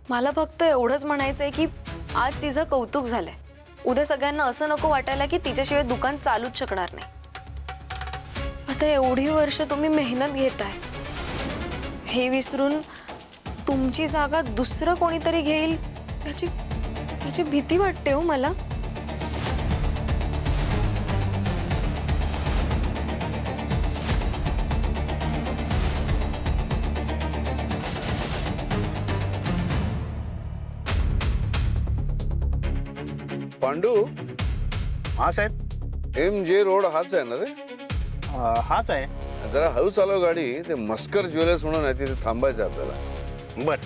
मला फक्त एवढंच म्हणायचंय की आज तिचं कौतुक झालंय, उद्या सगळ्यांना असं नको वाटायला की तिच्याशिवाय दुकान चालूच शकणार नाही। आता एवढी वर्ष तुम्ही मेहनत घेताय, हे विसरून तुमची जागा दुसरं कोणीतरी घेईल याची भीती वाटते हो मला। पांडू, हाँ साहेब। MJ रोड हाच आहे ना रे? हाच आहे। जरा हळू चालव गाडी, ते मस्कर ज्वेलर्स म्हणून आहे तिथे थांबायचं आपल्याला। बर।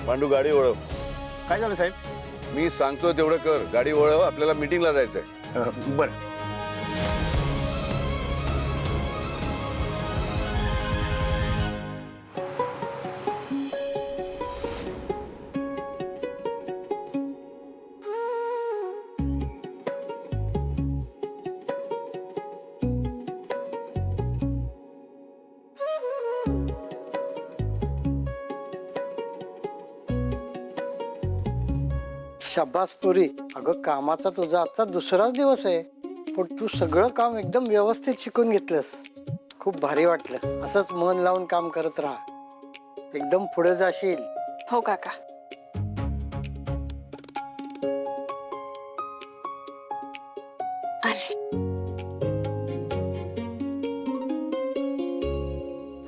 पांडू गाडी वळव। काय झालं साहेब? मी सांगतो तेवढं कर, गाडी वळव, आपल्याला मीटिंगला जायचंय। बर। शाबास पुरी, अगं कामाचा तुझा आजचा दुसराच दिवस आहे, पण तू सगळं काम एकदम व्यवस्थित शिकून घेतलंस। खूप भारी वाटलं। असंच मन लावून काम करत राहा, एकदम पुढे जाशील। हो काका।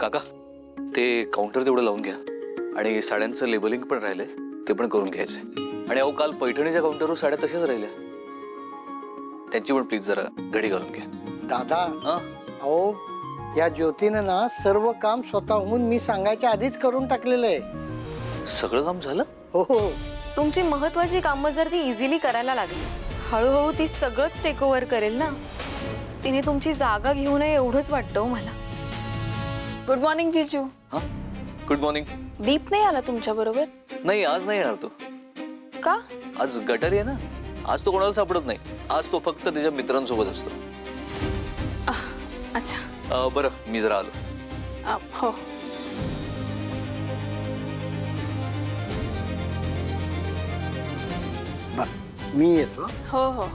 काका, ते काउंटर तेवढं लावून घ्या आणि साड्यांचं लेबलिंग पण राहिलंय, ते पण करून घ्यायचंय। आणि अहो, काल पैठणीच्या काउंटरवर साड्या तशाच राहिल्या, त्यांची पण प्लीज जरा घडी घालून घ्या। दादा, हा, अहो या ज्योतीनं ना सर्व काम स्वतःहून मी सांगायच्या आधीच करून टाकलेलं आहे। सगळं काम झालं? हो हो। तुमची महत्वाची कामं जर ती इझिली करायला लागली, हळूहळू ती सगळंच टेक ओव्हर करेल ना। तिने तुमची जागा घेऊ नये एवढंच वाटतं मला। गुड मॉर्निंग जीजू। हा, गुड मॉर्निंग। दीप नाही आला तुमच्या बरोबर? नाही, आज नाही येणार तो। का? आज गटारी आहे ना, आज तो कोणाला सापडत नाही, आज तो फक्त त्याच्या मित्रांसोबत असतो। अच्छा। बरं, मी जरा आलो। हो। मी येतो। हो हो।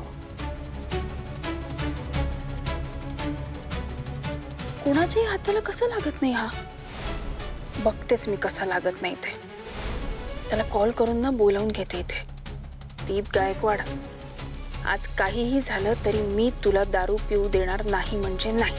कोणाच्याही हाताला कसं लागत नाही हा? बघतेच मी कसा लागत नाही ते। त्याला कॉल करून ना बोलावून घेते इथे। दीप गायकवाड, आज काहीही झालं तरी मी तुला दारू पिऊ देणार नाही म्हणजे नाही।